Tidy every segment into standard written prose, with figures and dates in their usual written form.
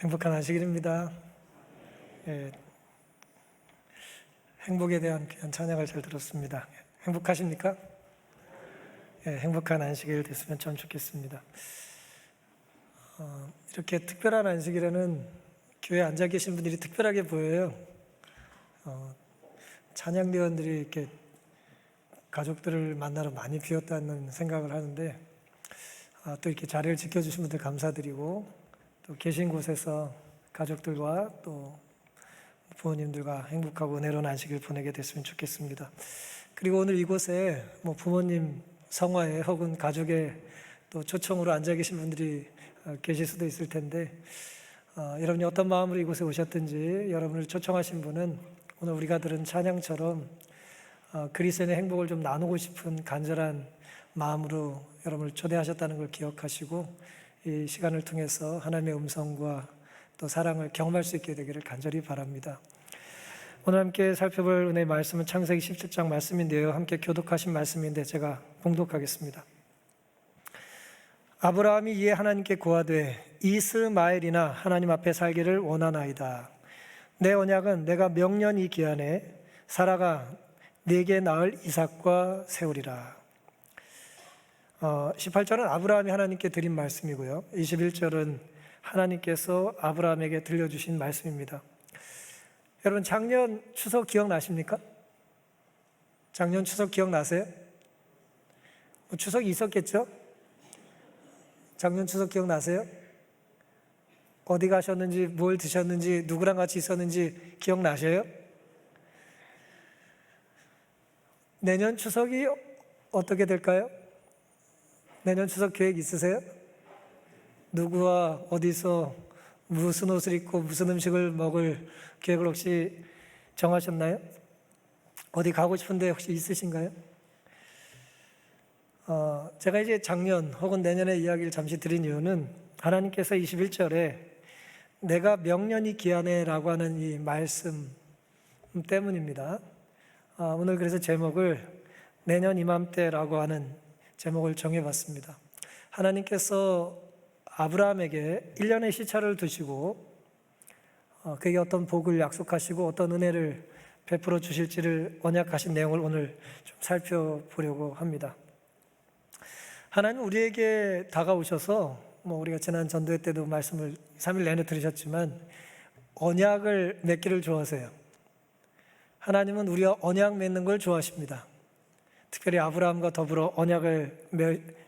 행복한 안식일입니다. 예, 행복에 대한 귀한 찬양을 잘 들었습니다. 행복하십니까? 예, 행복한 안식일 됐으면 참 좋겠습니다. 이렇게 특별한 안식일에는 교회에 앉아 계신 분들이 특별하게 보여요. 찬양대원들이 이렇게 가족들을 만나러 많이 비었다는 생각을 하는데, 또 이렇게 자리를 지켜주신 분들 감사드리고, 또 계신 곳에서 가족들과 또 부모님들과 행복하고 은혜로운 안식일 보내게 됐으면 좋겠습니다. 그리고 오늘 이곳에 부모님 성화에 혹은 가족의 또 초청으로 앉아 계신 분들이 계실 수도 있을 텐데, 여러분이 어떤 마음으로 이곳에 오셨든지 여러분을 초청하신 분은 오늘 우리가 들은 찬양처럼 그리스도인의 행복을 좀 나누고 싶은 간절한 마음으로 여러분을 초대하셨다는 걸 기억하시고, 이 시간을 통해서 하나님의 음성과 또 사랑을 경험할 수 있게 되기를 간절히 바랍니다. 오늘 함께 살펴볼 은혜의 말씀은 창세기 17장 말씀인데요, 함께 교독하신 말씀인데 제가 봉독하겠습니다. 아브라함이 이에 하나님께 고하되 이스마엘이나 하나님 앞에 살기를 원하나이다. 내 언약은 내가 명년 이 기한에 사라가 네게 낳을 이삭과 세우리라. 18절은 아브라함이 하나님께 드린 말씀이고요, 21절은 하나님께서 아브라함에게 들려주신 말씀입니다. 여러분, 작년 추석 기억나십니까? 작년 추석 기억나세요? 추석이 있었겠죠? 작년 추석 기억나세요? 어디 가셨는지, 뭘 드셨는지, 누구랑 같이 있었는지 기억나셔요? 내년 추석이 어떻게 될까요? 내년 추석 계획 있으세요? 누구와 어디서 무슨 옷을 입고 무슨 음식을 먹을 계획을 혹시 정하셨나요? 어디 가고 싶은데 혹시 있으신가요? 제가 이제 작년 혹은 내년의 이야기를 잠시 드린 이유는 하나님께서 21절에 내가 명년이 기한에 라고 하는 이 말씀 때문입니다. 오늘 그래서 제목을 내년 이맘때라고 하는 제목을 정해봤습니다. 하나님께서 아브라함에게 1년의 시차를 두시고 그에게 어떤 복을 약속하시고 어떤 은혜를 베풀어 주실지를 언약하신 내용을 오늘 좀 살펴보려고 합니다. 하나님 우리에게 다가오셔서 우리가 지난 전도회 때도 말씀을 3일 내내 들으셨지만 언약을 맺기를 좋아하세요. 하나님은 우리와 언약 맺는 걸 좋아하십니다. 특별히 아브라함과 더불어 언약을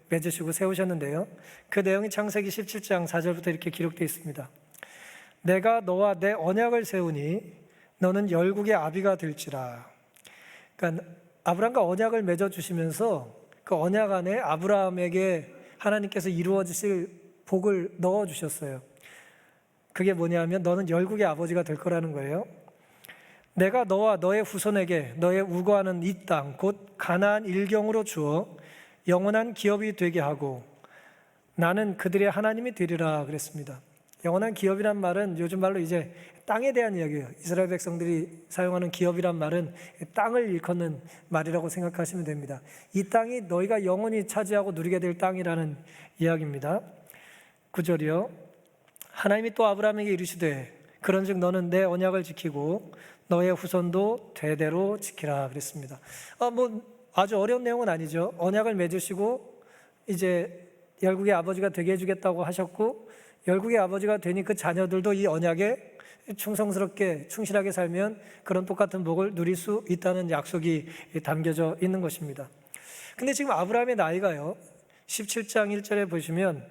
맺으시고 세우셨는데요, 그 내용이 창세기 17장 4절부터 이렇게 기록되어 있습니다. 내가 너와 내 언약을 세우니 너는 열국의 아비가 될지라. 그러니까 아브라함과 언약을 맺어주시면서 그 언약 안에 아브라함에게 하나님께서 이루어 주실 복을 넣어주셨어요. 그게 뭐냐면 너는 열국의 아버지가 될 거라는 거예요. 내가 너와 너의 후손에게 너의 우거하는 이 땅 곧 가나안 일경으로 주어 영원한 기업이 되게 하고 나는 그들의 하나님이 되리라 그랬습니다. 영원한 기업이란 말은 요즘 말로 이제 땅에 대한 이야기예요. 이스라엘 백성들이 사용하는 기업이란 말은 땅을 일컫는 말이라고 생각하시면 됩니다. 이 땅이 너희가 영원히 차지하고 누리게 될 땅이라는 이야기입니다. 9절이요. 하나님이 또 아브라함에게 이르시되 그런즉 너는 내 언약을 지키고 너의 후손도 대대로 지키라 그랬습니다. 아주 어려운 내용은 아니죠. 언약을 맺으시고 이제 열국의 아버지가 되게 해주겠다고 하셨고, 열국의 아버지가 되니 그 자녀들도 이 언약에 충성스럽게 충실하게 살면 그런 똑같은 복을 누릴 수 있다는 약속이 담겨져 있는 것입니다. 근데 지금 아브라함의 나이가요, 17장 1절에 보시면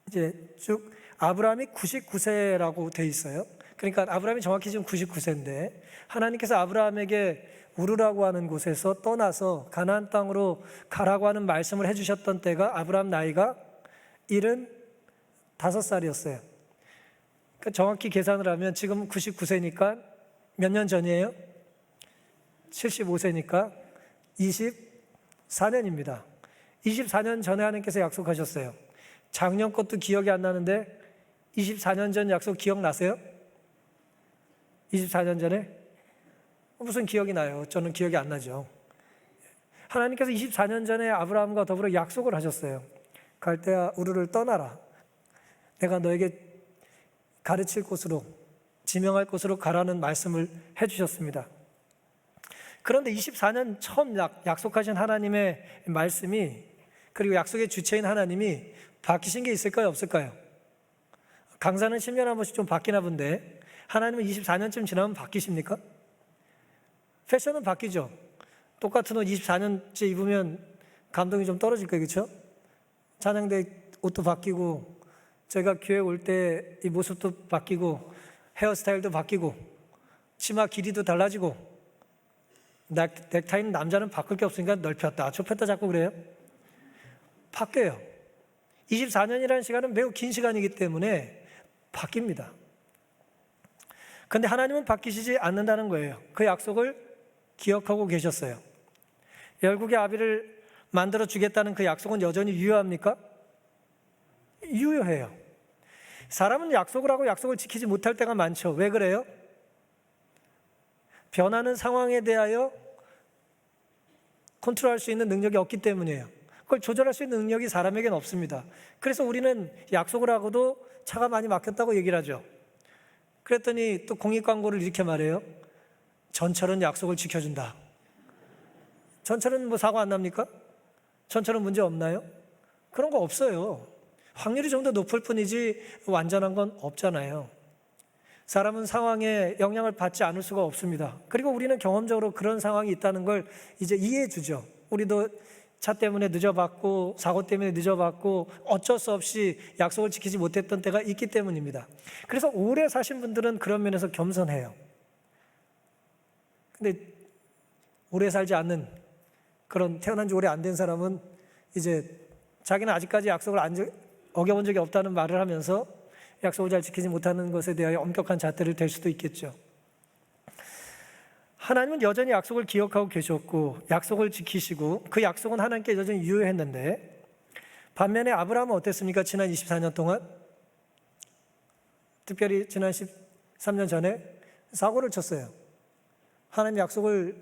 이제 쭉 아브라함이 99세라고 돼 있어요. 그러니까 아브라함이 정확히 지금 99세인데 하나님께서 아브라함에게 우르라고 하는 곳에서 떠나서 가나안 땅으로 가라고 하는 말씀을 해주셨던 때가 아브라함 나이가 75살이었어요. 그러니까 정확히 계산을 하면 지금 99세니까 몇 년 전이에요? 75세니까 24년입니다. 24년 전에 하나님께서 약속하셨어요. 작년 것도 기억이 안 나는데 24년 전 약속 기억나세요? 24년 전에? 무슨 기억이 나요? 저는 기억이 안 나죠. 하나님께서 24년 전에 아브라함과 더불어 약속을 하셨어요. 갈대아 우르를 떠나라. 내가 너에게 가르칠 곳으로, 지명할 곳으로 가라는 말씀을 해주셨습니다. 그런데 24년 처음 약속하신 하나님의 말씀이, 그리고 약속의 주체인 하나님이 바뀌신 게 있을까요, 없을까요? 강사는 10년에 한 번씩 좀 바뀌나 본데 하나님은 24년쯤 지나면 바뀌십니까? 패션은 바뀌죠. 똑같은 옷 24년째 입으면 감동이 좀 떨어질 거예요, 그렇죠? 찬양대 옷도 바뀌고, 제가 교회 올 때 이 모습도 바뀌고, 헤어스타일도 바뀌고, 치마 길이도 달라지고, 넥타이는 남자는 바꿀 게 없으니까 넓혔다 좁혔다 자꾸 그래요. 바뀌어요. 24년이라는 시간은 매우 긴 시간이기 때문에 바뀝니다. 그런데 하나님은 바뀌시지 않는다는 거예요. 그 약속을 기억하고 계셨어요. 열국의 아비를 만들어 주겠다는 그 약속은 여전히 유효합니까? 유효해요. 사람은 약속을 하고 약속을 지키지 못할 때가 많죠. 왜 그래요? 변하는 상황에 대하여 컨트롤할 수 있는 능력이 없기 때문이에요. 그걸 조절할 수 있는 능력이 사람에게는 없습니다. 그래서 우리는 약속을 하고도 차가 많이 막혔다고 얘기를 하죠. 그랬더니 또 공익 광고를 이렇게 말해요. 전철은 약속을 지켜준다. 전철은 뭐 사고 안 납니까? 전철은 문제 없나요? 그런 거 없어요. 확률이 좀 더 높을 뿐이지 완전한 건 없잖아요. 사람은 상황에 영향을 받지 않을 수가 없습니다. 그리고 우리는 경험적으로 그런 상황이 있다는 걸 이제 이해해 주죠. 우리도 차 때문에 늦어봤고, 사고 때문에 늦어봤고, 어쩔 수 없이 약속을 지키지 못했던 때가 있기 때문입니다. 그래서 오래 사신 분들은 그런 면에서 겸손해요. 근데 오래 살지 않는, 그런 태어난 지 오래 안 된 사람은 이제 자기는 아직까지 약속을 어겨본 적이 없다는 말을 하면서 약속을 잘 지키지 못하는 것에 대하여 엄격한 잣대를 댈 수도 있겠죠. 하나님은 여전히 약속을 기억하고 계셨고 약속을 지키시고 그 약속은 하나님께 여전히 유효했는데, 반면에 아브라함은 어땠습니까? 지난 24년 동안, 특별히 지난 13년 전에 사고를 쳤어요. 하나님 약속을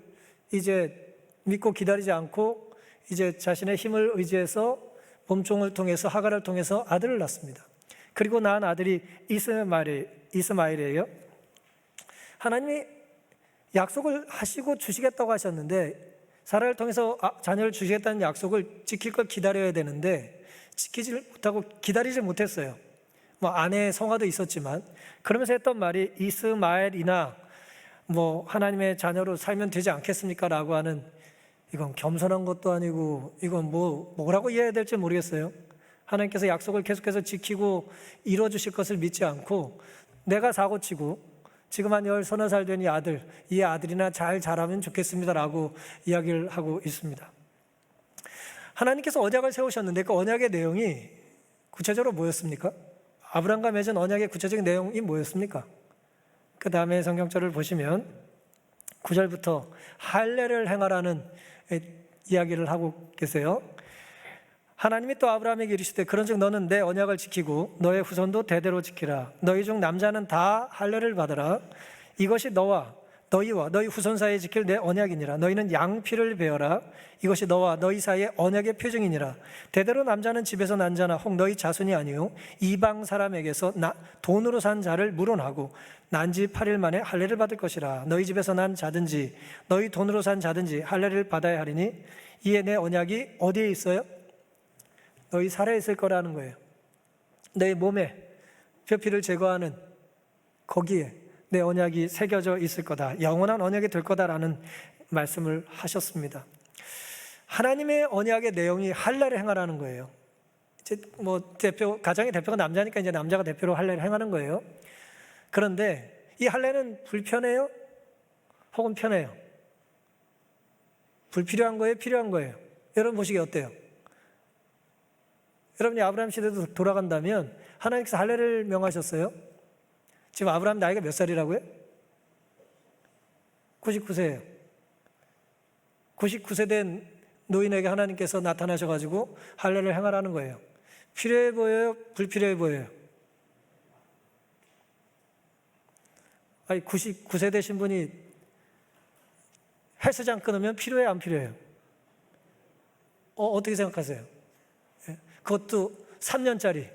이제 믿고 기다리지 않고 이제 자신의 힘을 의지해서 몸종을 통해서, 하갈을 통해서 아들을 낳습니다. 그리고 낳은 아들이 이스마엘이에요. 하나님이 약속을 하시고 주시겠다고 하셨는데, 사라를 통해서 자녀를 주시겠다는 약속을 지킬 걸 기다려야 되는데 지키지 못하고 기다리지 못했어요. 뭐 아내의 성화도 있었지만, 그러면서 했던 말이 이스마엘이나 뭐 하나님의 자녀로 살면 되지 않겠습니까? 라고 하는, 이건 겸손한 것도 아니고 이건 뭐라고 이해해야 될지 모르겠어요. 하나님께서 약속을 계속해서 지키고 이루어 주실 것을 믿지 않고 내가 사고치고 지금 한 10살 된 이 아들이나 잘 자라면 좋겠습니다 라고 이야기를 하고 있습니다. 하나님께서 언약을 세우셨는데 그 언약의 내용이 구체적으로 뭐였습니까? 아브라함과 맺은 언약의 구체적인 내용이 뭐였습니까? 그 다음에 성경절을 보시면 9절부터 할례를 행하라는 이야기를 하고 계세요. 하나님이 또 아브라함에게 이르시되 그런즉 너는 내 언약을 지키고 너의 후손도 대대로 지키라. 너희 중 남자는 다 할례를 받으라. 이것이 너희와 너희 후손 사이에 지킬 내 언약이니라. 너희는 양피를 베어라. 이것이 너와 너희 사이의 언약의 표징이니라. 대대로 남자는 집에서 난 자나 혹 너희 자손이 아니요 이방 사람에게서 돈으로 산 자를 물어나고 난 지 8일 만에 할례를 받을 것이라. 너희 집에서 난 자든지 너희 돈으로 산 자든지 할례를 받아야 하리니 이에 내 언약이 어디에 있어요? 너희 살에 있을 거라는 거예요. 너희 몸에 표피를 제거하는 거기에 내 언약이 새겨져 있을 거다. 영원한 언약이 될 거다라는 말씀을 하셨습니다. 하나님의 언약의 내용이 할례를 행하라는 거예요. 이제 가정의 대표가 남자니까 이제 남자가 대표로 할례를 행하는 거예요. 그런데 이 할례는 불편해요? 혹은 편해요? 불필요한 거예요? 필요한 거예요? 여러분 보시기에 어때요? 여러분이 아브라함 시대도 돌아간다면 하나님께서 할례를 명하셨어요. 지금 아브라함 나이가 몇 살이라고요? 99세예요. 99세 된 노인에게 하나님께서 나타나셔가지고 할례를 행하라는 거예요. 필요해 보여요? 불필요해 보여요? 아니 99세 되신 분이 헬스장 끊으면 필요해요? 안 필요해요? 어떻게 생각하세요? 그것도 3년짜리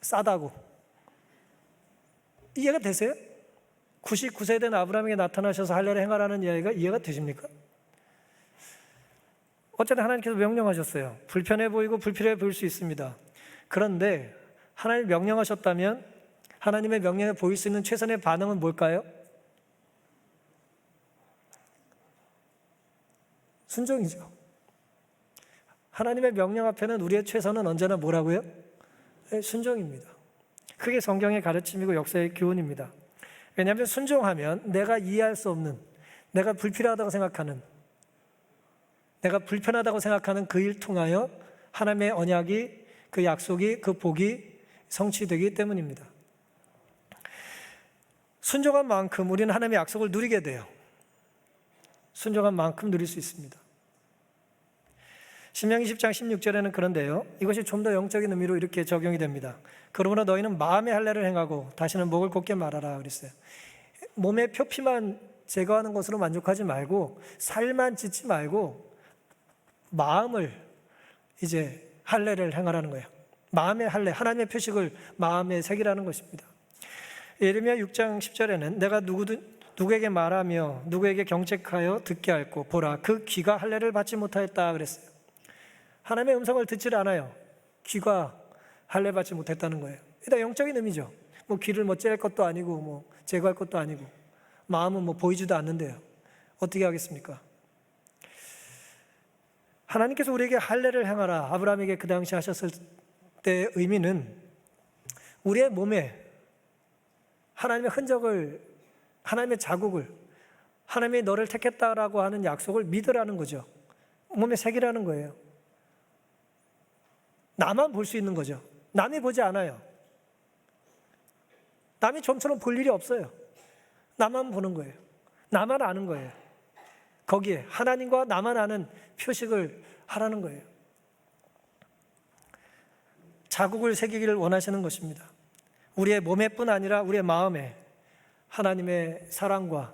싸다고. 이해가 되세요? 99세 된 아브라함에게 나타나셔서 할례를 행하라는 이야기가 이해가 되십니까? 어쨌든 하나님께서 명령하셨어요. 불편해 보이고 불필요해 보일 수 있습니다. 그런데 하나님 명령하셨다면 하나님의 명령에 보일 수 있는 최선의 반응은 뭘까요? 순종이죠. 하나님의 명령 앞에는 우리의 최선은 언제나 뭐라고요? 네, 순종입니다. 그게 성경의 가르침이고 역사의 교훈입니다. 왜냐하면 순종하면 내가 이해할 수 없는, 내가 불필요하다고 생각하는, 내가 불편하다고 생각하는 그 일 통하여 하나님의 언약이, 그 약속이, 그 복이 성취되기 때문입니다. 순종한 만큼 우리는 하나님의 약속을 누리게 돼요. 순종한 만큼 누릴 수 있습니다. 신명기 10장 16절에는 그런데요, 이것이 좀 더 영적인 의미로 이렇게 적용이 됩니다. 그러므로 너희는 마음의 할례를 행하고 다시는 목을 곧게 말하라 그랬어요. 몸의 표피만 제거하는 것으로 만족하지 말고, 살만 찢지 말고 마음을 이제 할례를 행하라는 거예요. 마음의 할례, 하나님의 표식을 마음에 새기라는 것입니다. 예레미야 6장 10절에는 내가 누구에게 말하며 누구에게 경책하여 듣게 할고 보라 그 귀가 할례를 받지 못하였다 그랬어요. 하나님의 음성을 듣질 않아요. 귀가 할례 받지 못했다는 거예요. 일단 영적인 의미죠. 뭐 귀를 뭐 째릴 것도 아니고 뭐 제거할 것도 아니고 마음은 뭐 보이지도 않는데요. 어떻게 하겠습니까? 하나님께서 우리에게 할례를 행하라 아브라함에게 그 당시 하셨을 때의 의미는 우리의 몸에 하나님의 흔적을, 하나님의 자국을, 하나님이 너를 택했다라고 하는 약속을 믿으라는 거죠. 몸에 새기라는 거예요. 나만 볼 수 있는 거죠. 남이 보지 않아요. 남이 좀처럼 볼 일이 없어요. 나만 보는 거예요. 나만 아는 거예요. 거기에 하나님과 나만 아는 표식을 하라는 거예요. 자국을 새기기를 원하시는 것입니다. 우리의 몸에뿐 아니라 우리의 마음에 하나님의 사랑과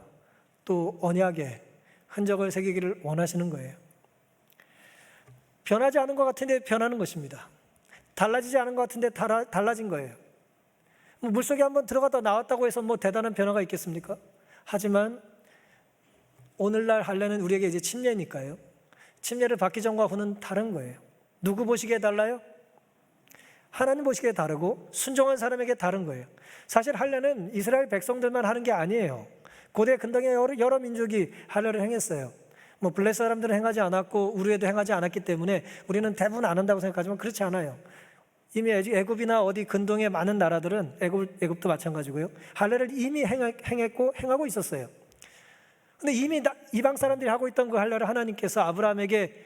또 언약의 흔적을 새기기를 원하시는 거예요. 변하지 않은 것 같은데 변하는 것입니다. 달라지지 않은 것 같은데 달라진 거예요. 물속에 한번 들어갔다 나왔다고 해서 뭐 대단한 변화가 있겠습니까? 하지만 오늘날 할례는 우리에게 이제 침례니까요. 침례를 받기 전과 후는 다른 거예요. 누구 보시기에 달라요? 하나님 보시기에 다르고 순종한 사람에게 다른 거예요. 사실 할례는 이스라엘 백성들만 하는 게 아니에요. 고대 근동의 여러 민족이 할례를 행했어요. 뭐 블레 사람들은 행하지 않았고 우르에도 행하지 않았기 때문에 우리는 대부분 안 한다고 생각하지만 그렇지 않아요. 이미 애굽이나 어디 근동의 많은 나라들은 애굽도 마찬가지고요. 할례를 이미 행했고 행하고 있었어요. 근데 이미 이방 사람들이 하고 있던 그 할례를 하나님께서 아브라함에게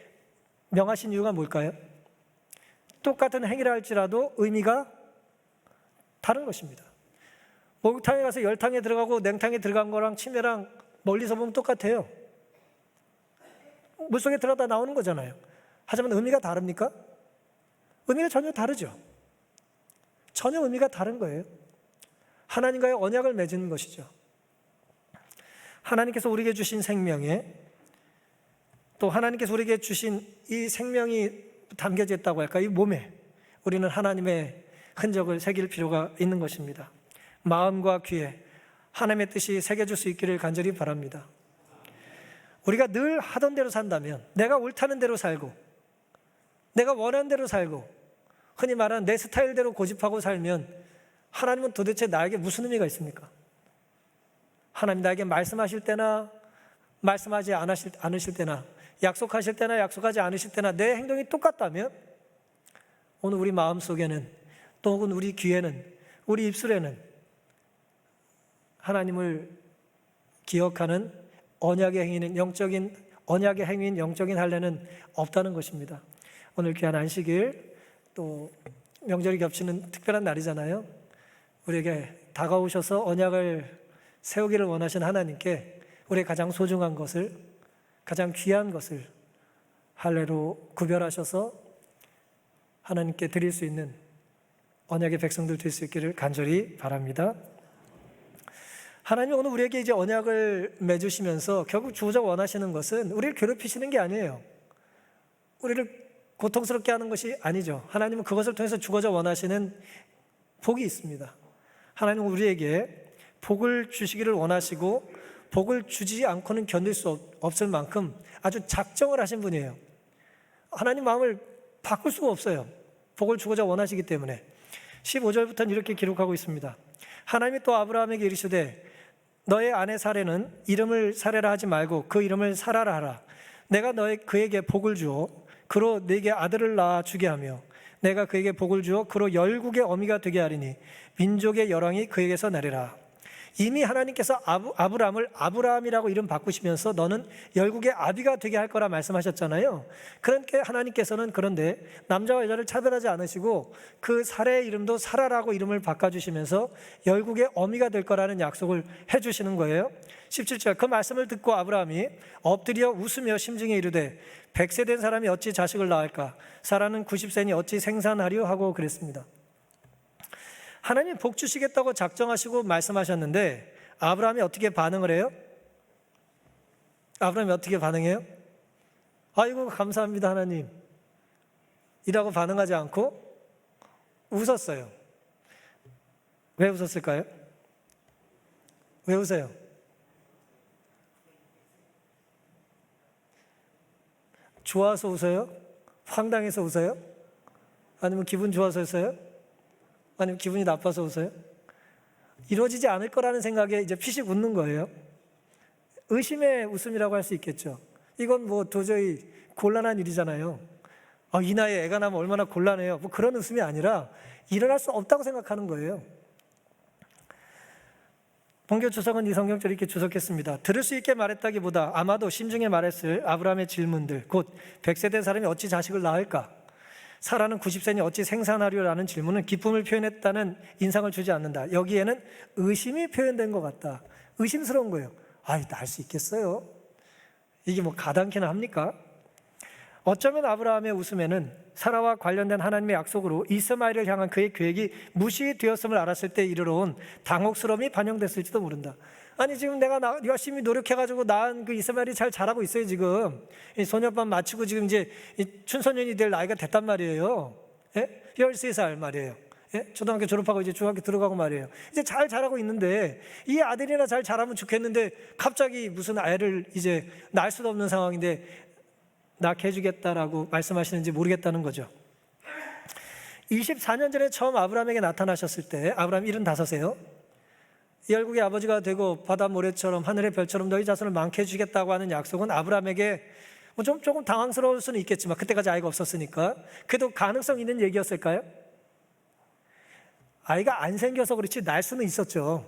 명하신 이유가 뭘까요? 똑같은 행위라 할지라도 의미가 다른 것입니다. 목욕탕에 가서 열탕에 들어가고 냉탕에 들어간 거랑 침례랑 멀리서 보면 똑같아요. 물속에 들어가다 나오는 거잖아요. 하지만 의미가 다릅니까? 의미가 전혀 다르죠. 전혀 의미가 다른 거예요. 하나님과의 언약을 맺은 것이죠. 하나님께서 우리에게 주신 생명에 또 하나님께서 우리에게 주신 이 생명이 담겨져 있다고 할까? 이 몸에 우리는 하나님의 흔적을 새길 필요가 있는 것입니다. 마음과 귀에 하나님의 뜻이 새겨질 수 있기를 간절히 바랍니다. 우리가 늘 하던 대로 산다면, 내가 옳다는 대로 살고 내가 원하는 대로 살고 흔히 말하는 내 스타일대로 고집하고 살면 하나님은 도대체 나에게 무슨 의미가 있습니까? 하나님 나에게 말씀하실 때나 말씀하지 않으실 때나 약속하실 때나 약속하지 않으실 때나 내 행동이 똑같다면 오늘 우리 마음속에는 또 혹은 우리 귀에는 우리 입술에는 하나님을 기억하는 언약의 행위는 언약의 행위인 영적인 할례는 없다는 것입니다. 오늘 귀한 안식일 또 명절이 겹치는 특별한 날이잖아요. 우리에게 다가오셔서 언약을 세우기를 원하신 하나님께 우리의 가장 소중한 것을, 가장 귀한 것을 할례로 구별하셔서 하나님께 드릴 수 있는 언약의 백성들 될 수 있기를 간절히 바랍니다. 하나님이 오늘 우리에게 이제 언약을 맺으시면서 결국 주고자 원하시는 것은 우리를 괴롭히시는 게 아니에요. 우리를 고통스럽게 하는 것이 아니죠. 하나님은 그것을 통해서 주고자 원하시는 복이 있습니다. 하나님은 우리에게 복을 주시기를 원하시고 복을 주지 않고는 견딜 수 없을 만큼 아주 작정을 하신 분이에요. 하나님 마음을 바꿀 수가 없어요. 복을 주고자 원하시기 때문에. 15절부터는 이렇게 기록하고 있습니다. 하나님이 또 아브라함에게 이르시되 너의 아내 사레는 이름을 사레라 하지 말고 그 이름을 사라라 하라. 내가 그에게 복을 주어 그로 네게 아들을 낳아 주게 하며 내가 그에게 복을 주어 그로 열국의 어미가 되게 하리니 민족의 열왕이 그에게서 나리라. 이미 하나님께서 아브라함을 아브라함이라고 이름 바꾸시면서 너는 열국의 아비가 되게 할 거라 말씀하셨잖아요. 그러니까 하나님께서는 그런데 남자와 여자를 차별하지 않으시고 그 사레의 이름도 사라라고 이름을 바꿔주시면서 열국의 어미가 될 거라는 약속을 해주시는 거예요. 17절 그 말씀을 듣고 아브라함이 엎드려 웃으며 심중에 이르되 100세 된 사람이 어찌 자식을 낳을까? 사라는 90세니 어찌 생산하리요? 하고 그랬습니다. 하나님 복 주시겠다고 작정하시고 말씀하셨는데 아브라함이 어떻게 반응을 해요? 아브라함이 어떻게 반응해요? 아이고 감사합니다 하나님 이라고 반응하지 않고 웃었어요. 왜 웃었을까요? 왜 웃어요? 좋아서 웃어요? 황당해서 웃어요? 아니면 기분 좋아서 웃어요? 아니면 기분이 나빠서 웃어요? 이루어지지 않을 거라는 생각에 이제 피식 웃는 거예요. 의심의 웃음이라고 할 수 있겠죠. 이건 뭐 도저히 곤란한 일이잖아요. 이 나이에 애가 나면 얼마나 곤란해요. 뭐 그런 웃음이 아니라 일어날 수 없다고 생각하는 거예요. 본교 주석은 이 성경절 이렇게 주석했습니다. 들을 수 있게 말했다기보다 아마도 심중에 말했을 아브라함의 질문들, 곧 100세 된 사람이 어찌 자식을 낳을까? 사라는 90세니 어찌 생산하리라는 질문은 기쁨을 표현했다는 인상을 주지 않는다. 여기에는 의심이 표현된 것 같다. 의심스러운 거예요. 낳을 수 있겠어요? 이게 뭐 가당키나 합니까? 어쩌면 아브라함의 웃음에는 사라와 관련된 하나님의 약속으로 이스마엘을 향한 그의 계획이 무시되었음을 알았을 때 이르러온 당혹스러움이 반영됐을지도 모른다. 아니 지금 내가 열심히 노력해가지고 낳은 그 이스마엘이 잘 자라고 있어요. 지금 소녀반 마치고 지금 이제 춘소년이 될 나이가 됐단 말이에요. 13살 말이에요. 초등학교 졸업하고 이제 중학교 들어가고 말이에요. 이제 잘 자라고 있는데 이 아들이나 잘 자라면 좋겠는데 갑자기 무슨 애를 이제 낳을 수도 없는 상황인데 낳게 해주겠다라고 말씀하시는지 모르겠다는 거죠. 24년 전에 처음 아브라함에게 나타나셨을 때 아브라함 75세요. 열국의 아버지가 되고 바다 모래처럼 하늘의 별처럼 너희 자손을 많게 해주겠다고 하는 약속은 아브라함에게 뭐 조금 당황스러울 수는 있겠지만 그때까지 아이가 없었으니까 그래도 가능성 있는 얘기였을까요? 아이가 안 생겨서 그렇지 날 수는 있었죠.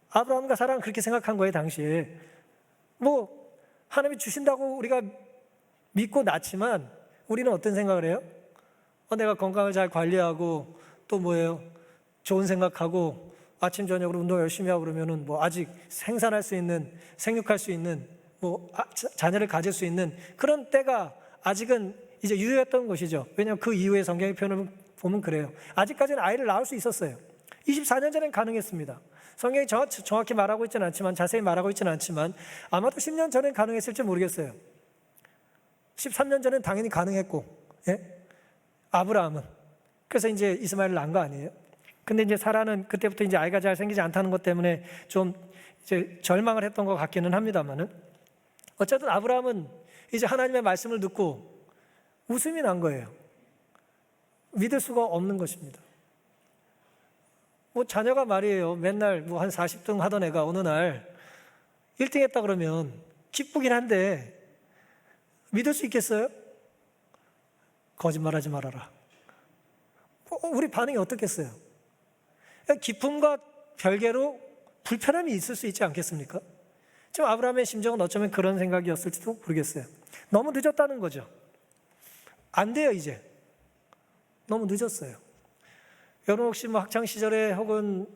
아브라함과 사라는 그렇게 생각한 거예요. 당시에 뭐 하나님이 주신다고 우리가 믿고 낳지만 우리는 어떤 생각을 해요? 내가 건강을 잘 관리하고 또 뭐예요? 좋은 생각하고 아침 저녁으로 운동 열심히 하고 그러면은 뭐 아직 생산할 수 있는 생육할 수 있는 뭐 자녀를 가질 수 있는 그런 때가 아직은 이제 유효했던 것이죠. 왜냐하면 그 이후의 성경의 표현을 보면 그래요. 아직까지는 아이를 낳을 수 있었어요. 24년 전엔 가능했습니다. 성경이 정확히 말하고 있지는 않지만 자세히 말하고 있지는 않지만 아마도 10년 전엔 가능했을지 모르겠어요. 13년 전엔 당연히 가능했고 아브라함은 그래서 이제 이스마엘을 낳은 거 아니에요? 근데 이제 사라는 그때부터 이제 아이가 잘 생기지 않다는 것 때문에 좀 이제 절망을 했던 것 같기는 합니다만은 어쨌든 아브라함은 이제 하나님의 말씀을 듣고 웃음이 난 거예요. 믿을 수가 없는 것입니다. 뭐 자녀가 말이에요. 맨날 뭐 한 40등 하던 애가 어느 날 1등 했다 그러면 기쁘긴 한데 믿을 수 있겠어요? 거짓말하지 말아라. 우리 반응이 어떻겠어요? 기쁨과 별개로 불편함이 있을 수 있지 않겠습니까? 지금 아브라함의 심정은 어쩌면 그런 생각이었을지도 모르겠어요. 너무 늦었다는 거죠. 안 돼요 이제. 너무 늦었어요. 여러분 혹시 뭐 학창시절에 혹은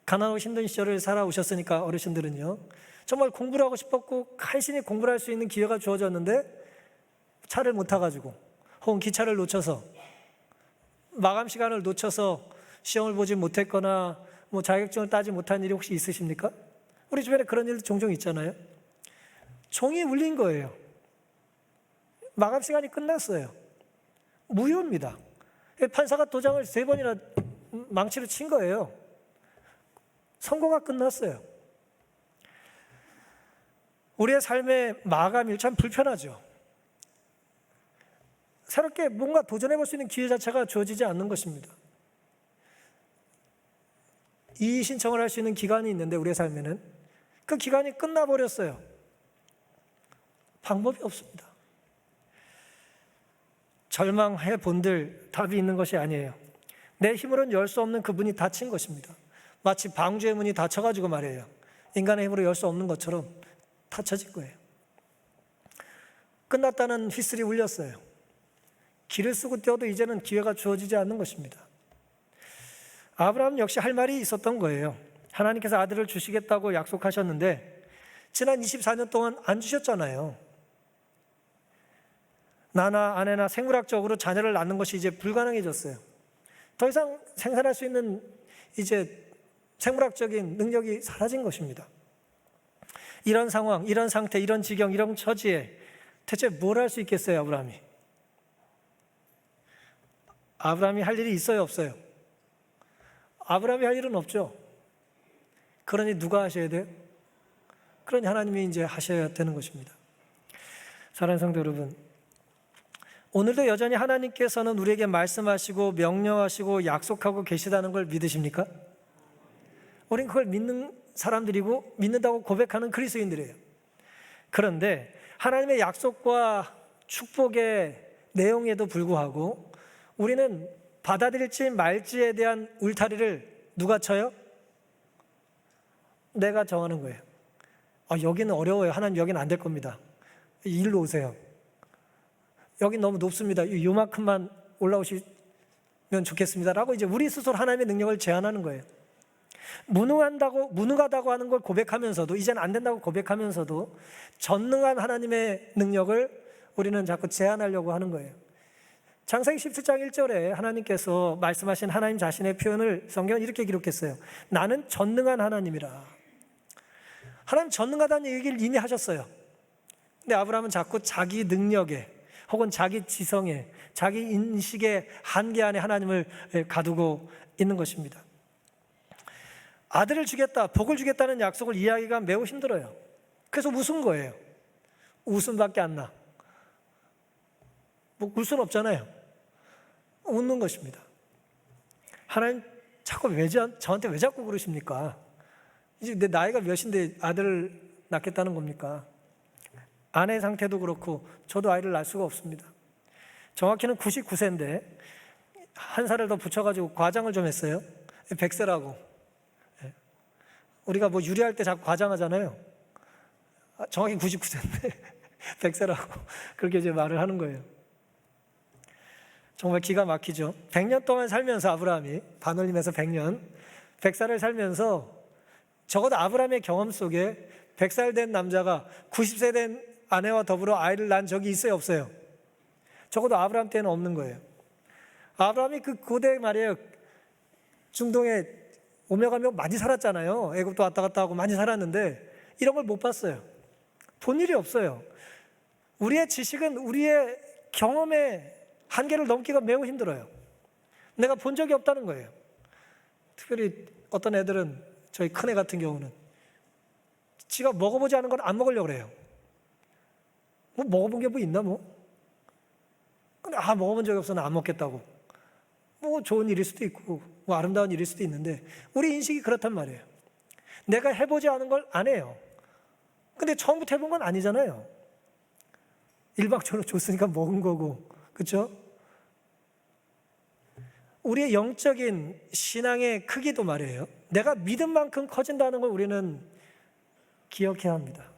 가난하고 힘든 시절을 살아오셨으니까 어르신들은요. 정말 공부를 하고 싶었고 간신히 공부를 할 수 있는 기회가 주어졌는데 차를 못 타가지고 혹은 기차를 놓쳐서 마감 시간을 놓쳐서 시험을 보지 못했거나 뭐 자격증을 따지 못한 일이 혹시 있으십니까? 우리 주변에 그런 일도 종종 있잖아요. 종이 울린 거예요. 마감 시간이 끝났어요. 무효입니다. 판사가 도장을 3번이나 망치로 친 거예요. 선거가 끝났어요. 우리의 삶의 마감일 참 불편하죠. 새롭게 뭔가 도전해 볼 수 있는 기회 자체가 주어지지 않는 것입니다. 이의 신청을 할 수 있는 기간이 있는데 우리의 삶에는 그 기간이 끝나버렸어요. 방법이 없습니다. 절망해 본들 답이 있는 것이 아니에요. 내 힘으로는 열 수 없는 그 문이 닫힌 것입니다. 마치 방주의 문이 닫혀가지고 말이에요. 인간의 힘으로 열 수 없는 것처럼 닫혀진 거예요. 끝났다는 휘슬이 울렸어요. 길을 쓰고 뛰어도 이제는 기회가 주어지지 않는 것입니다. 아브라함 역시 할 말이 있었던 거예요. 하나님께서 아들을 주시겠다고 약속하셨는데 지난 24년 동안 안 주셨잖아요. 나나 아내나 생물학적으로 자녀를 낳는 것이 이제 불가능해졌어요. 더 이상 생산할 수 있는 이제 생물학적인 능력이 사라진 것입니다. 이런 상황, 이런 상태, 이런 지경, 이런 처지에 대체 뭘 할 수 있겠어요, 아브라함이? 아브라함이 할 일이 있어요, 없어요? 아브라함이 할 일은 없죠. 그러니 누가 하셔야 돼요? 그러니 하나님이 이제 하셔야 되는 것입니다. 사랑하는 성도 여러분, 오늘도 여전히 하나님께서는 우리에게 말씀하시고 명령하시고 약속하고 계시다는 걸 믿으십니까? 우린 그걸 믿는 사람들이고 믿는다고 고백하는 그리스도인들이에요. 그런데 하나님의 약속과 축복의 내용에도 불구하고 우리는 받아들일지 말지에 대한 울타리를 누가 쳐요? 내가 정하는 거예요. 여기는 어려워요. 하나님 여기는 안 될 겁니다. 일로 오세요. 여긴 너무 높습니다. 요만큼만 올라오시면 좋겠습니다. 라고 이제 우리 스스로 하나님의 능력을 제한하는 거예요. 무능하다고 하는 걸 고백하면서도, 이제는 안 된다고 고백하면서도 전능한 하나님의 능력을 우리는 자꾸 제한하려고 하는 거예요. 창세기 17장 1절에 하나님께서 말씀하신 하나님 자신의 표현을 성경은 이렇게 기록했어요. 나는 전능한 하나님이라. 하나님 전능하다는 얘기를 이미 하셨어요. 근데 아브라함은 자꾸 자기 능력에 혹은 자기 지성에, 자기 인식의 한계 안에 하나님을 가두고 있는 것입니다. 아들을 주겠다, 복을 주겠다는 약속을 이해하기가 매우 힘들어요. 그래서 웃은 거예요. 웃음밖에 안 나. 울 수는 없잖아요. 웃는 것입니다. 하나님 자꾸 저한테 왜 자꾸 그러십니까? 이제 내 나이가 몇인데 아들을 낳겠다는 겁니까? 아내 상태도 그렇고 저도 아이를 낳을 수가 없습니다. 정확히는 99세인데 한 살을 더 붙여가지고 과장을 좀 했어요. 100세라고. 우리가 뭐 유리할 때 자꾸 과장하잖아요. 정확히 99세인데 100세라고 그렇게 이제 말을 하는 거예요. 정말 기가 막히죠. 100년 동안 살면서 아브라함이 반올림에서 100살을 살면서 적어도 아브라함의 경험 속에 100살 된 남자가 90세 된 아내와 더불어 아이를 낳은 적이 있어요, 없어요? 적어도 아브라함 때는 없는 거예요. 아브라함이 그 고대 말이에요. 중동에 오며 가며 많이 살았잖아요. 애굽도 왔다 갔다 하고 많이 살았는데 이런 걸 못 봤어요. 본 일이 없어요. 우리의 지식은 우리의 경험의 한계를 넘기가 매우 힘들어요. 내가 본 적이 없다는 거예요. 특별히 어떤 애들은, 저희 큰애 같은 경우는 지가 먹어보지 않은 건 안 먹으려고 그래요. 뭐 먹어본 게 뭐 있나 뭐? 근데 먹어본 적이 없어서 안 먹겠다고. 뭐 좋은 일일 수도 있고 뭐 아름다운 일일 수도 있는데 우리 인식이 그렇단 말이에요. 내가 해보지 않은 걸 안 해요. 근데 처음부터 해본 건 아니잖아요. 일방적으로 줬으니까 먹은 거고, 그렇죠? 우리의 영적인 신앙의 크기도 말이에요. 내가 믿은 만큼 커진다는 걸 우리는 기억해야 합니다.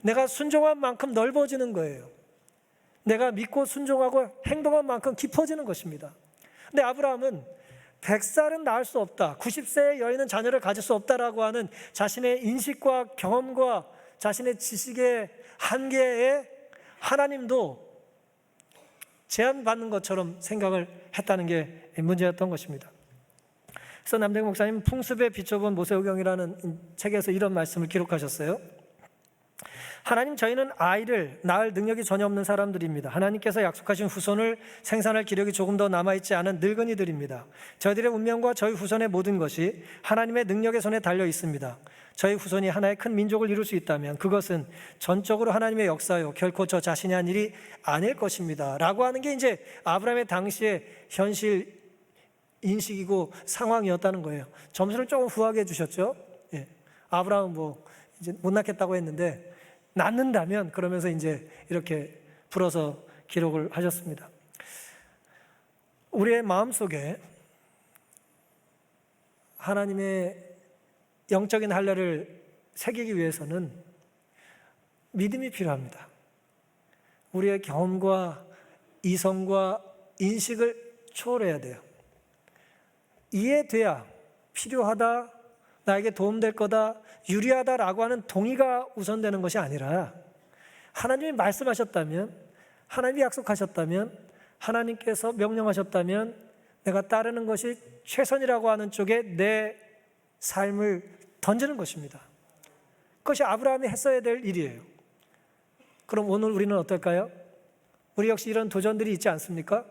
내가 순종한 만큼 넓어지는 거예요. 내가 믿고 순종하고 행동한 만큼 깊어지는 것입니다. 근데 아브라함은 100살은 낳을 수 없다, 90세의 여인은 자녀를 가질 수 없다라고 하는 자신의 인식과 경험과 자신의 지식의 한계에 하나님도 제한받는 것처럼 생각을 했다는 게 문제였던 것입니다. 그래서 남대국 목사님 풍습에 비춰본 모세오경이라는 책에서 이런 말씀을 기록하셨어요. 하나님, 저희는 아이를 낳을 능력이 전혀 없는 사람들입니다. 하나님께서 약속하신 후손을 생산할 기력이 조금 더 남아있지 않은 늙은이들입니다. 저희들의 운명과 저희 후손의 모든 것이 하나님의 능력의 손에 달려 있습니다. 저희 후손이 하나의 큰 민족을 이룰 수 있다면 그것은 전적으로 하나님의 역사요, 결코 저 자신이 한 일이 아닐 것입니다 라고 하는 게 이제 아브라함의 당시의 현실 인식이고 상황이었다는 거예요. 점수를 조금 후하게 주셨죠. 예. 아브라함은 뭐 이제 못 낳겠다고 했는데 낳는다면, 그러면서 이제 이렇게 풀어서 기록을 하셨습니다. 우리의 마음속에 하나님의 영적인 할례를 새기기 위해서는 믿음이 필요합니다. 우리의 경험과 이성과 인식을 초월해야 돼요. 이해돼야 필요하다, 나에게 도움될 거다, 유리하다라고 하는 동의가 우선되는 것이 아니라, 하나님이 말씀하셨다면, 하나님이 약속하셨다면, 하나님께서 명령하셨다면 내가 따르는 것이 최선이라고 하는 쪽에 내 삶을 던지는 것입니다. 그것이 아브라함이 했어야 될 일이에요. 그럼 오늘 우리는 어떨까요? 우리 역시 이런 도전들이 있지 않습니까?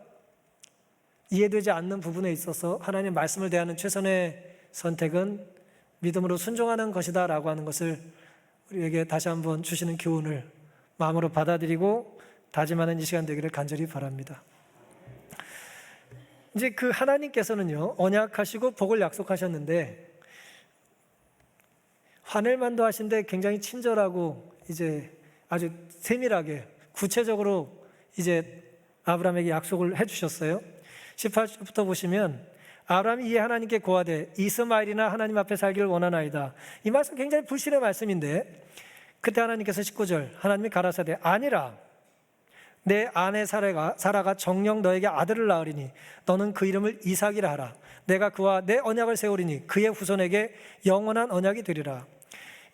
이해되지 않는 부분에 있어서 하나님의 말씀을 대하는 최선의 선택은 믿음으로 순종하는 것이다 라고 하는 것을 우리에게 다시 한번 주시는 교훈을 마음으로 받아들이고 다짐하는 이 시간 되기를 간절히 바랍니다. 이제 그 하나님께서는요, 언약하시고 복을 약속하셨는데 환일만도 하신데 굉장히 친절하고 이제 아주 세밀하게 구체적으로 이제 아브라함에게 약속을 해주셨어요. 18절부터 보시면 아브라함이 이에 하나님께 고하되 이스마엘이나 하나님 앞에 살기를 원하나이다. 이 말씀 굉장히 불신의 말씀인데, 그때 하나님께서 19절 하나님이 가라사대 아니라 내 아내 사라가 정녕 너에게 아들을 낳으리니 너는 그 이름을 이삭이라 하라. 내가 그와 내 언약을 세우리니 그의 후손에게 영원한 언약이 되리라.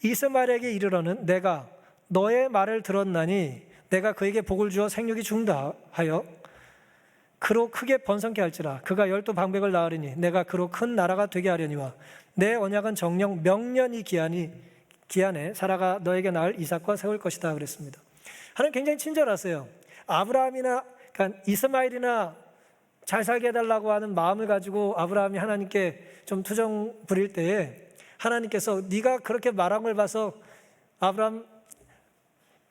이스마엘에게 이르러는 내가 너의 말을 들었나니 내가 그에게 복을 주어 생육이 중다 하여 그로 크게 번성케 할지라. 그가 12방백을 낳으리니 내가 그로 큰 나라가 되게 하려니와 내 언약은 정녕 명년이 기한에 사라가 너에게 낳을 이삭과 세울 것이다 그랬습니다. 하나님 굉장히 친절하세요. 아브라함이나 그러니까 이스마엘이나 잘 살게 해달라고 하는 마음을 가지고 아브라함이 하나님께 좀 투정 부릴 때에 하나님께서 네가 그렇게 말한 걸 봐서 아브라함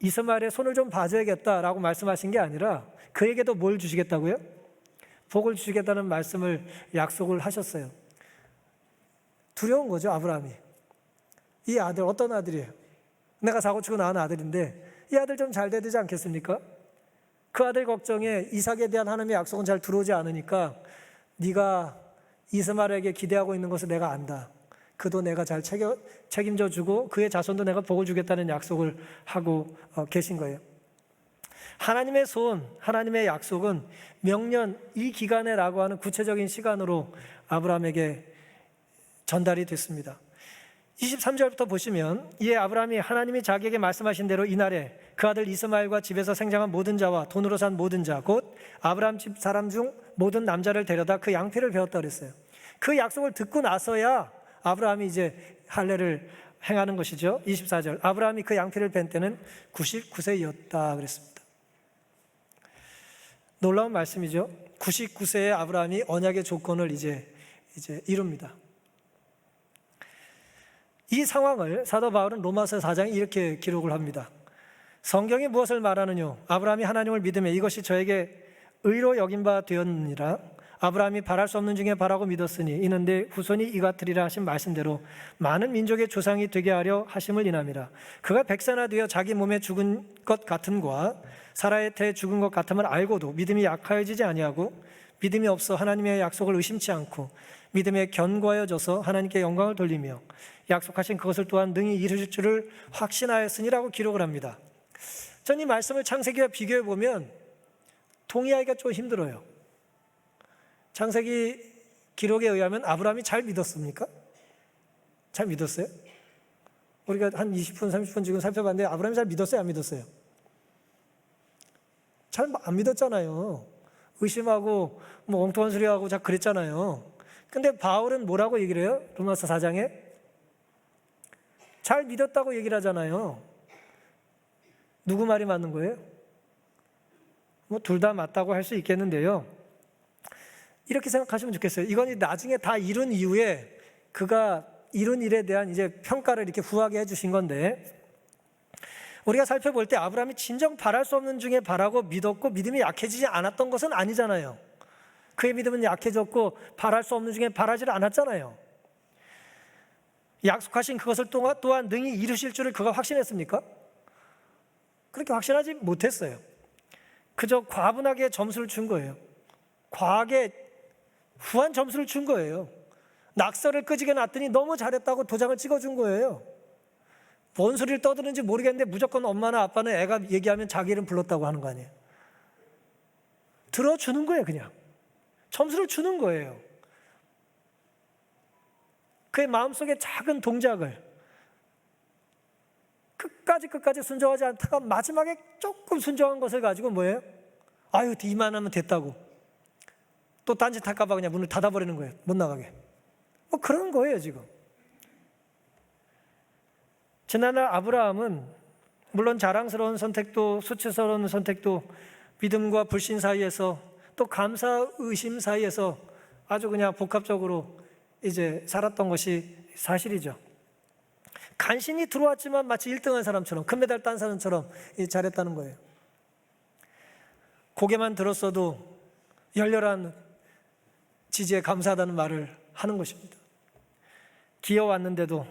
이스마엘의 손을 좀 봐줘야겠다라고 말씀하신 게 아니라 그에게도 뭘 주시겠다고요? 복을 주시겠다는 말씀을 약속을 하셨어요. 두려운 거죠, 아브라함이. 이 아들 어떤 아들이에요? 내가 사고치고 낳은 아들인데 이 아들 좀 잘 돼야 되지 않겠습니까? 그 아들 걱정에 이삭에 대한 하나님의 약속은 잘 들어오지 않으니까 네가 이스마엘에게 기대하고 있는 것을 내가 안다. 그도 내가 잘 책임져 주고 그의 자손도 내가 복을 주겠다는 약속을 하고 계신 거예요. 하나님의 손, 하나님의 약속은 명년 이 기간에라고 하는 구체적인 시간으로 아브라함에게 전달이 됐습니다. 23절부터 보시면 이에 아브라함이 하나님이 자기에게 말씀하신 대로 이날에 그 아들 이스마엘과 집에서 생장한 모든 자와 돈으로 산 모든 자 곧 아브라함 집 사람 중 모든 남자를 데려다 그 양피를 배웠다 그랬어요. 그 약속을 듣고 나서야 아브라함이 이제 할례를 행하는 것이죠. 24절 아브라함이 그 양피를 벤 때는 99세였다 그랬습니다. 놀라운 말씀이죠. 99세의 아브라함이 언약의 조건을 이제 이룹니다. 이 상황을 사도 바울은 로마서 4장에 이렇게 기록을 합니다. 성경이 무엇을 말하느뇨? 아브라함이 하나님을 믿으며 이것이 저에게 의로 여긴 바 되었느니라. 아브라함이 바랄 수 없는 중에 바라고 믿었으니 이는 내 후손이 이 같으리라 하신 말씀대로 많은 민족의 조상이 되게 하려 하심을 인함이라. 그가 백세나 되어 자기 몸에 죽은 것 같음과 사라의 태에 죽은 것 같음을 알고도 믿음이 약하여지지 아니하고 믿음이 없어 하나님의 약속을 의심치 않고 믿음에 견고하여져서 하나님께 영광을 돌리며 약속하신 그것을 또한 능히 이루실 줄을 확신하였으니라고 기록을 합니다. 전 이 말씀을 창세기와 비교해 보면 동의하기가 좀 힘들어요. 창세기 기록에 의하면 아브라함이 잘 믿었습니까? 잘 믿었어요? 우리가 한 20분, 30분 지금 살펴봤는데 아브라함이 잘 믿었어요? 안 믿었어요? 잘 안 믿었잖아요. 의심하고 뭐 엉뚱한 소리하고 자 그랬잖아요. 근데 바울은 뭐라고 얘기를 해요? 로마서 4장에 잘 믿었다고 얘기를 하잖아요. 누구 말이 맞는 거예요? 뭐 둘 다 맞다고 할 수 있겠는데요. 이렇게 생각하시면 좋겠어요. 이건 나중에 다 이룬 이후에 그가 이룬 일에 대한 이제 평가를 이렇게 후하게 해주신 건데, 우리가 살펴볼 때 아브라함이 진정 바랄 수 없는 중에 바라고 믿었고 믿음이 약해지지 않았던 것은 아니잖아요. 그의 믿음은 약해졌고 바랄 수 없는 중에 바라지를 않았잖아요. 약속하신 그것을 또한 능히 이루실 줄을 그가 확신했습니까? 그렇게 확신하지 못했어요. 그저 과분하게 점수를 준 거예요. 과하게 후한 점수를 준 거예요. 낙서를 끄지게 놨더니 너무 잘했다고 도장을 찍어준 거예요. 뭔 소리를 떠드는지 모르겠는데 무조건 엄마나 아빠는 애가 얘기하면 자기 이름 불렀다고 하는 거 아니에요. 들어주는 거예요. 그냥 점수를 주는 거예요. 그의 마음속에 작은 동작을 끝까지 순종하지 않다가 마지막에 조금 순종한 것을 가지고 뭐예요? 아유, 이만하면 됐다고. 또 딴짓 할까 봐 그냥 문을 닫아버리는 거예요. 못 나가게. 뭐 그런 거예요 지금. 지난날 아브라함은 물론 자랑스러운 선택도 수치스러운 선택도 믿음과 불신 사이에서 또 감사 의심 사이에서 아주 그냥 복합적으로 이제 살았던 것이 사실이죠. 간신히 들어왔지만 마치 1등한 사람처럼 금메달 딴 사람처럼 잘했다는 거예요. 고개만 들었어도 열렬한 지지에 감사하다는 말을 하는 것입니다. 기어왔는데도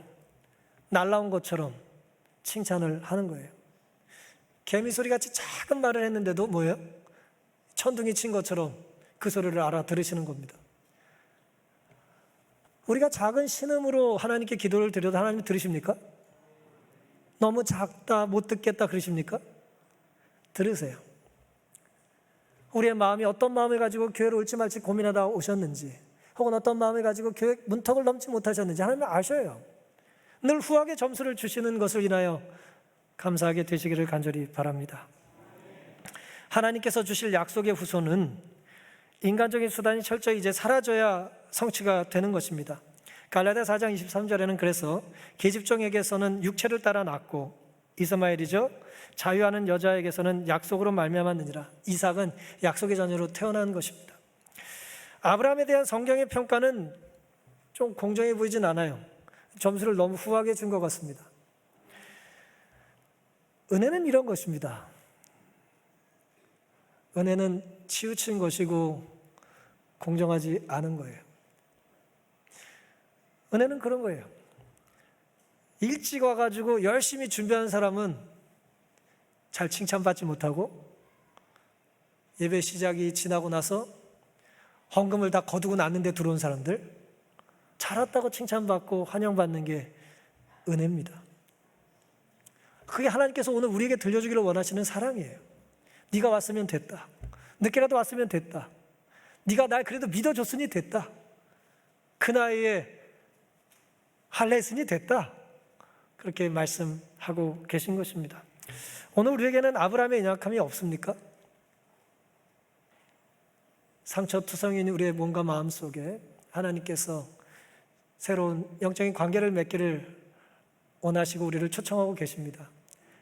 날라온 것처럼 칭찬을 하는 거예요. 개미소리같이 작은 말을 했는데도 뭐예요? 천둥이 친 것처럼 그 소리를 알아들으시는 겁니다. 우리가 작은 신음으로 하나님께 기도를 드려도 하나님 들으십니까? 너무 작다, 못 듣겠다 그러십니까? 들으세요. 우리의 마음이 어떤 마음을 가지고 교회를 올지 말지 고민하다 오셨는지, 혹은 어떤 마음을 가지고 교회 문턱을 넘지 못하셨는지 하나님은 아셔요. 늘 후하게 점수를 주시는 것을 인하여 감사하게 되시기를 간절히 바랍니다. 하나님께서 주실 약속의 후손은 인간적인 수단이 철저히 이제 사라져야 성취가 되는 것입니다. 갈라디아 4장 23절에는 그래서 계집종에게서는 육체를 따라 낳고 이스마엘이죠, 자유하는 여자에게서는 약속으로 말미암았느니라. 이삭은 약속의 자녀로 태어난 것입니다. 아브라함에 대한 성경의 평가는 좀 공정해 보이진 않아요. 점수를 너무 후하게 준 것 같습니다. 은혜는 이런 것입니다. 은혜는 치우친 것이고 공정하지 않은 거예요. 은혜는 그런 거예요. 일찍 와가지고 열심히 준비한 사람은 잘 칭찬받지 못하고, 예배 시작이 지나고 나서 헌금을 다 거두고 났는데 들어온 사람들 잘 왔다고 칭찬받고 환영받는 게 은혜입니다. 그게 하나님께서 오늘 우리에게 들려주기를 원하시는 사랑이에요. 네가 왔으면 됐다. 늦게라도 왔으면 됐다. 네가 날 그래도 믿어줬으니 됐다. 그 나이에 할례했으니 됐다. 그렇게 말씀하고 계신 것입니다. 오늘 우리에게는 아브라함의 연약함이 없습니까? 상처투성인 우리의 몸과 마음 속에 하나님께서 새로운 영적인 관계를 맺기를 원하시고 우리를 초청하고 계십니다.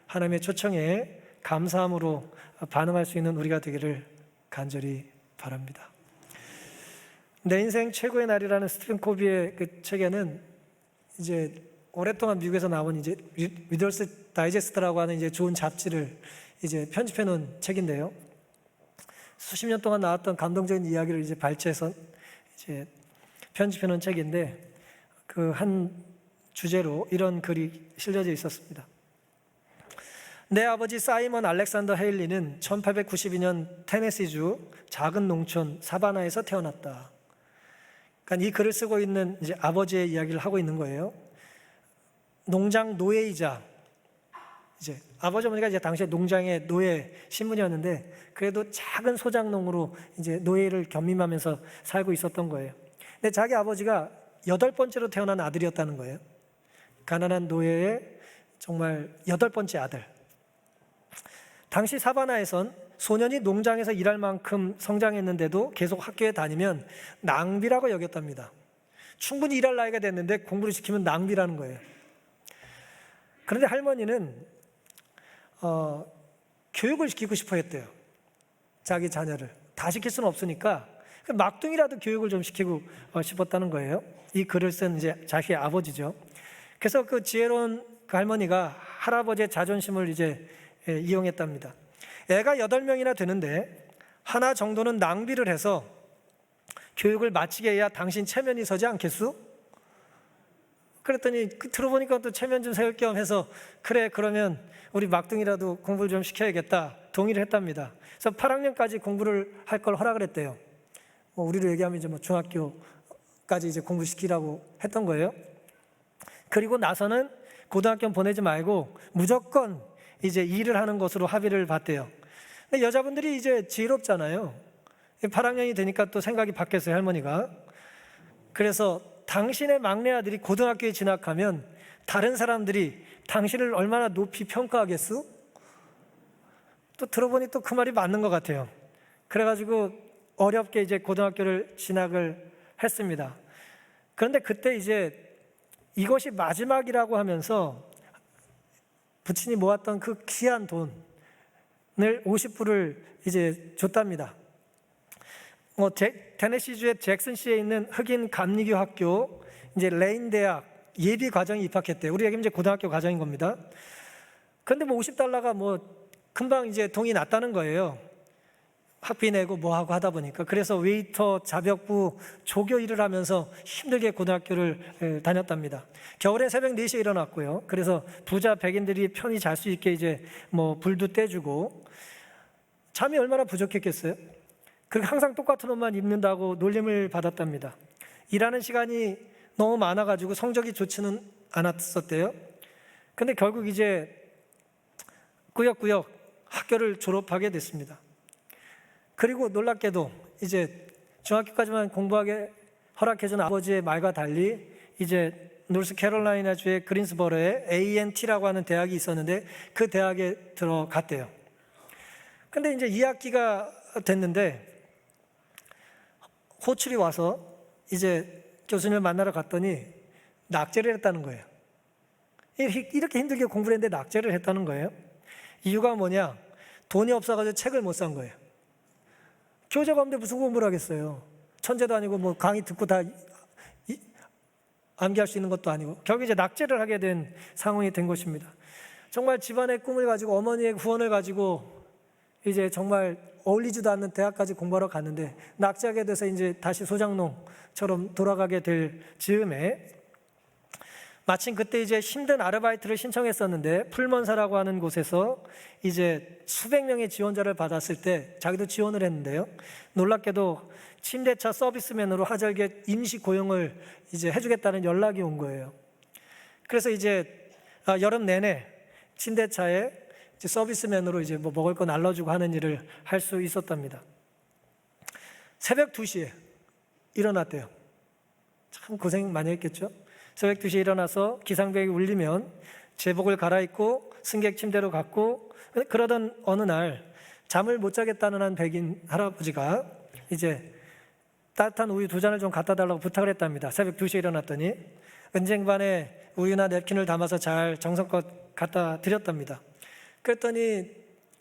하나님의 초청에 감사함으로 반응할 수 있는 우리가 되기를 간절히 바랍니다. 내 인생 최고의 날이라는 스티븐 코비의 그 책에는 이제 오랫동안 미국에서 나온 이제 리더스 다이제스트라고 하는 이제 좋은 잡지를 이제 편집해 놓은 책인데요. 수십 년 동안 나왔던 감동적인 이야기를 이제 발췌해서 이제 편집해 놓은 책인데, 그 한 주제로 이런 글이 실려져 있었습니다. 내 아버지 사이먼 알렉산더 헤일리는 1892년 테네시주 작은 농촌 사바나에서 태어났다. 그러니까 이 글을 쓰고 있는 이제 아버지의 이야기를 하고 있는 거예요. 농장 노예이자, 이제 아버지 어머니가 이제 당시에 농장의 노예 신분이었는데 그래도 작은 소작농으로 이제 노예를 겸임하면서 살고 있었던 거예요. 근데 자기 아버지가 8번째로 태어난 아들이었다는 거예요. 가난한 노예의 정말 8번째 아들. 당시 사바나에선 소년이 농장에서 일할 만큼 성장했는데도 계속 학교에 다니면 낭비라고 여겼답니다. 충분히 일할 나이가 됐는데 공부를 시키면 낭비라는 거예요. 그런데 할머니는 교육을 시키고 싶어 했대요. 자기 자녀를. 다 시킬 수는 없으니까 막둥이라도 교육을 좀 시키고 싶었다는 거예요. 이 글을 쓴 이제 자기의 아버지죠. 그래서 그 지혜로운 그 할머니가 할아버지의 자존심을 이제 이용했답니다. 애가 8명이나 되는데 하나 정도는 낭비를 해서 교육을 마치게 해야 당신 체면이 서지 않겠수? 그랬더니 들어보니까 또 체면 좀 세울 겸 해서 그래 그러면 우리 막둥이라도 공부를 좀 시켜야겠다 동의를 했답니다. 그래서 8학년까지 공부를 할 걸 허락을 했대요. 우리로 얘기하면 이제 중학교까지 이제 공부시키라고 했던 거예요. 그리고 나서는 고등학교 보내지 말고 무조건 이제 일을 하는 것으로 합의를 봤대요. 근데 여자분들이 이제 지혜롭잖아요. 8학년이 되니까 또 생각이 바뀌었어요, 할머니가. 그래서 당신의 막내 아들이 고등학교에 진학하면 다른 사람들이 당신을 얼마나 높이 평가하겠수? 또 들어보니 또 그 말이 맞는 것 같아요. 그래가지고 어렵게 이제 고등학교를 진학을 했습니다. 그런데 그때 이제 이것이 마지막이라고 하면서 부친이 모았던 그 귀한 돈을 50불을 이제 줬답니다. 테네시주의 잭슨시에 있는 흑인 감리교 학교 이제 레인 대학 예비 과정에 입학했대요. 우리 얘기는 이제 고등학교 과정인 겁니다. 그런데 $50가 금방 이제 동이 났다는 거예요. 학비 내고 하고 하다 보니까. 그래서 웨이터, 자벽부, 조교 일을 하면서 힘들게 고등학교를 다녔답니다. 겨울에 새벽 4시에 일어났고요. 그래서 부자 백인들이 편히 잘 수 있게 이제 불도 떼주고 잠이 얼마나 부족했겠어요? 그리고 항상 똑같은 옷만 입는다고 놀림을 받았답니다. 일하는 시간이 너무 많아가지고 성적이 좋지는 않았었대요. 근데 결국 이제 꾸역꾸역 학교를 졸업하게 됐습니다. 그리고 놀랍게도 이제 중학교까지만 공부하게 허락해준 아버지의 말과 달리 이제 노스캐롤라이나주의 그린스버러에 A&T라고 하는 대학이 있었는데 그 대학에 들어갔대요. 근데 이제 2학기가 됐는데 호출이 와서 이제 교수님을 만나러 갔더니 낙제를 했다는 거예요. 이렇게 힘들게 공부를 했는데 낙제를 했다는 거예요. 이유가 뭐냐? 돈이 없어가지고 책을 못 산 거예요. 교재가 없는데 무슨 공부를 하겠어요? 천재도 아니고 강의 듣고 다 암기할 수 있는 것도 아니고 결국 이제 낙제를 하게 된 상황이 된 것입니다. 정말 집안의 꿈을 가지고 어머니의 후원을 가지고 이제 정말 어울리지도 않는 대학까지 공부하러 갔는데 낙제하게 돼서 이제 다시 소장농처럼 돌아가게 될 즈음에 마침 그때 이제 힘든 아르바이트를 신청했었는데 풀먼사라고 하는 곳에서 이제 수백 명의 지원자를 받았을 때 자기도 지원을 했는데요. 놀랍게도 침대차 서비스맨으로 하절기에 임시 고용을 이제 해주겠다는 연락이 온 거예요. 그래서 이제 여름 내내 침대차에 이제 서비스맨으로 이제 먹을 거 날라주고 하는 일을 할 수 있었답니다. 새벽 2시에 일어났대요. 참 고생 많이 했겠죠. 새벽 2시에 일어나서 기상벽이 울리면 제복을 갈아입고 승객 침대로 갔고 그러던 어느 날 잠을 못 자겠다는 한 백인 할아버지가 이제 따뜻한 우유 2잔을 좀 갖다 달라고 부탁을 했답니다. 새벽 2시에 일어났더니 은쟁반에 우유나 냅킨을 담아서 잘 정성껏 갖다 드렸답니다. 그랬더니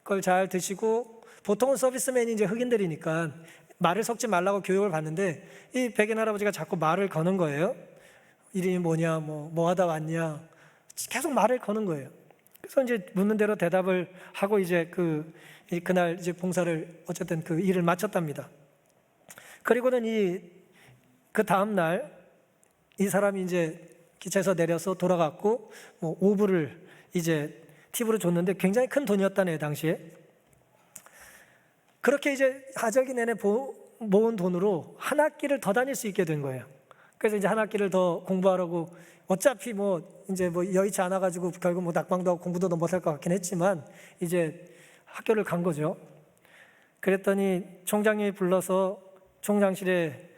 그걸 잘 드시고 보통은 서비스맨이 이제 흑인들이니까 말을 섞지 말라고 교육을 받는데 이 백인 할아버지가 자꾸 말을 거는 거예요. 이름이 뭐냐, 뭐 하다 왔냐, 계속 말을 거는 거예요. 그래서 이제 묻는 대로 대답을 하고 이제 그날 이제 봉사를 어쨌든 그 일을 마쳤답니다. 그리고는 그 다음 날 이 사람이 이제 기차에서 내려서 돌아갔고 5불을 이제 팁으로 줬는데 굉장히 큰 돈이었다네요, 당시에. 그렇게 이제 하절기 내내 모은 돈으로 한 학기를 더 다닐 수 있게 된 거예요. 그래서 이제 한 학기를 더 공부하라고 어차피 이제 여의치 않아가지고 결국 낙방도 하고 공부도 못할 것 같긴 했지만 이제 학교를 간 거죠. 그랬더니 총장님이 불러서 총장실에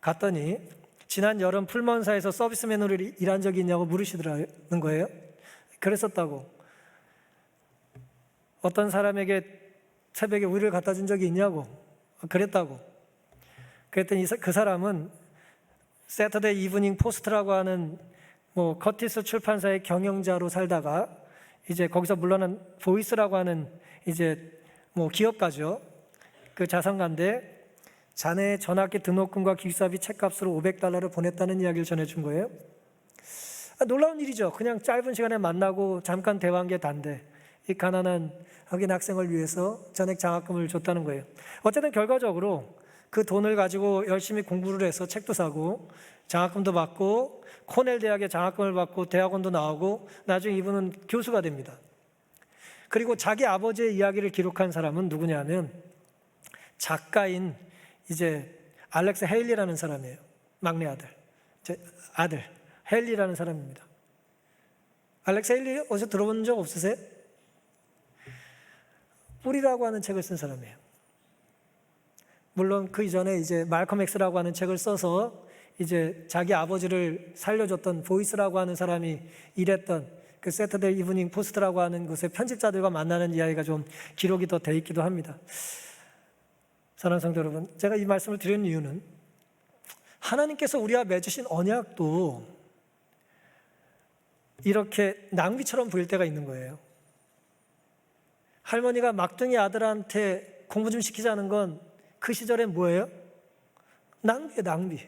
갔더니 지난 여름 풀먼사에서 서비스맨으로 일한 적이 있냐고 물으시더라는 거예요. 그랬었다고. 어떤 사람에게 새벽에 우유를 갖다 준 적이 있냐고. 그랬다고. 그랬더니 그 사람은 세터데이 이브닝 포스트라고 하는 커티스 출판사의 경영자로 살다가 이제 거기서 물러난 보이스라고 하는 이제 뭐 기업가죠. 그 자산가인데 자네의 전학기 등록금과 기숙사비 책값으로 $500를 보냈다는 이야기를 전해준 거예요. 놀라운 일이죠. 그냥 짧은 시간에 만나고 잠깐 대화한 게 단데 이 가난한 흑인 학생을 위해서 전액 장학금을 줬다는 거예요. 어쨌든 결과적으로 그 돈을 가지고 열심히 공부를 해서 책도 사고 장학금도 받고 코넬 대학에 장학금을 받고 대학원도 나오고 나중에 이분은 교수가 됩니다. 그리고 자기 아버지의 이야기를 기록한 사람은 누구냐면 작가인 이제 알렉스 헤일리라는 사람이에요. 막내 아들 헤일리라는 사람입니다. 알렉스 헤일리 어디서 들어본 적 없으세요? 뿌리라고 하는 책을 쓴 사람이에요. 물론 그 이전에 이제 말컴 X라고 하는 책을 써서 이제 자기 아버지를 살려줬던 보이스라고 하는 사람이 일했던 그 세터데이 이브닝 포스트라고 하는 곳의 편집자들과 만나는 이야기가 좀 기록이 더 돼 있기도 합니다. 사랑하는 성도 여러분, 제가 이 말씀을 드리는 이유는 하나님께서 우리와 맺으신 언약도 이렇게 낭비처럼 보일 때가 있는 거예요. 할머니가 막둥이 아들한테 공부 좀 시키자는 건 그 시절엔 뭐예요? 낭비예요, 낭비.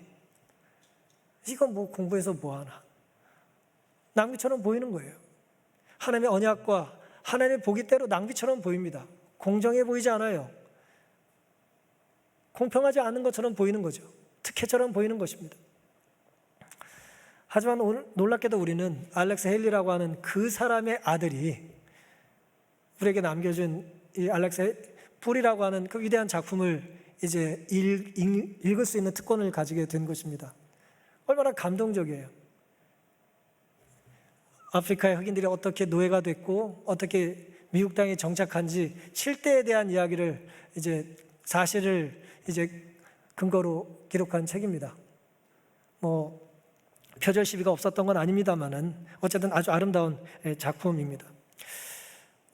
이거 뭐 공부해서 뭐하나. 낭비처럼 보이는 거예요. 하나님의 언약과 하나님의 복이 때로 낭비처럼 보입니다. 공정해 보이지 않아요. 공평하지 않은 것처럼 보이는 거죠. 특혜처럼 보이는 것입니다. 하지만 오늘 놀랍게도 우리는 알렉스 헤일리라고 하는 그 사람의 아들이 우리에게 남겨준 이 알렉스 뿌리라고 하는 그 위대한 작품을 이제 읽을 수 있는 특권을 가지게 된 것입니다. 얼마나 감동적이에요. 아프리카의 흑인들이 어떻게 노예가 됐고 어떻게 미국 땅에 정착한지 7대에 대한 이야기를 이제 사실을 이제 근거로 기록한 책입니다. 뭐 표절 시비가 없었던 건 아닙니다만은 어쨌든 아주 아름다운 작품입니다.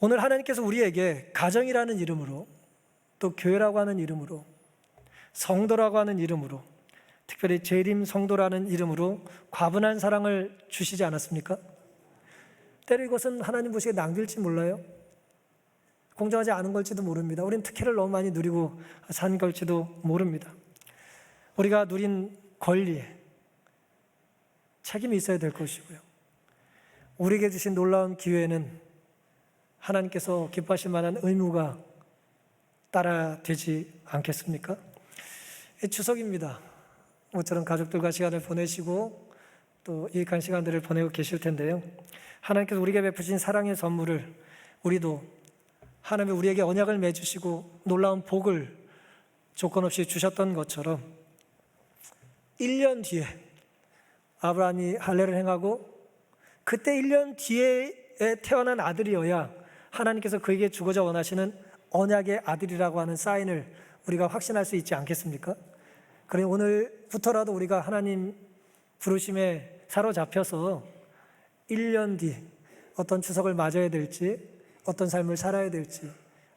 오늘 하나님께서 우리에게 가정이라는 이름으로 또 교회라고 하는 이름으로 성도라고 하는 이름으로 특별히 재림 성도라는 이름으로 과분한 사랑을 주시지 않았습니까? 때로 이것은 하나님 보시기에 낭비일지 몰라요. 공정하지 않은 걸지도 모릅니다. 우리는 특혜를 너무 많이 누리고 산 걸지도 모릅니다. 우리가 누린 권리에 책임이 있어야 될 것이고요. 우리에게 주신 놀라운 기회는 하나님께서 기뻐하실 만한 의무가 따라 되지 않겠습니까? 추석입니다. 모처럼 가족들과 시간을 보내시고 또 유익한 시간들을 보내고 계실 텐데요. 하나님께서 우리에게 베푸신 사랑의 선물을 우리도 하나님이 우리에게 언약을 맺으시고 놀라운 복을 조건 없이 주셨던 것처럼 1년 뒤에 아브라함이 할례를 행하고 그때 1년 뒤에 태어난 아들이어야 하나님께서 그에게 주고자 원하시는 언약의 아들이라고 하는 사인을 우리가 확신할 수 있지 않겠습니까? 그러니 오늘부터라도 우리가 하나님 부르심에 사로잡혀서 1년 뒤 어떤 추석을 맞아야 될지, 어떤 삶을 살아야 될지,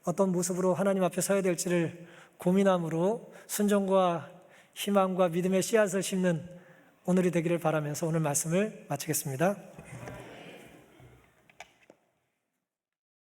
어떤 모습으로 하나님 앞에 서야 될지를 고민함으로 순종과 희망과 믿음의 씨앗을 심는 오늘이 되기를 바라면서 오늘 말씀을 마치겠습니다.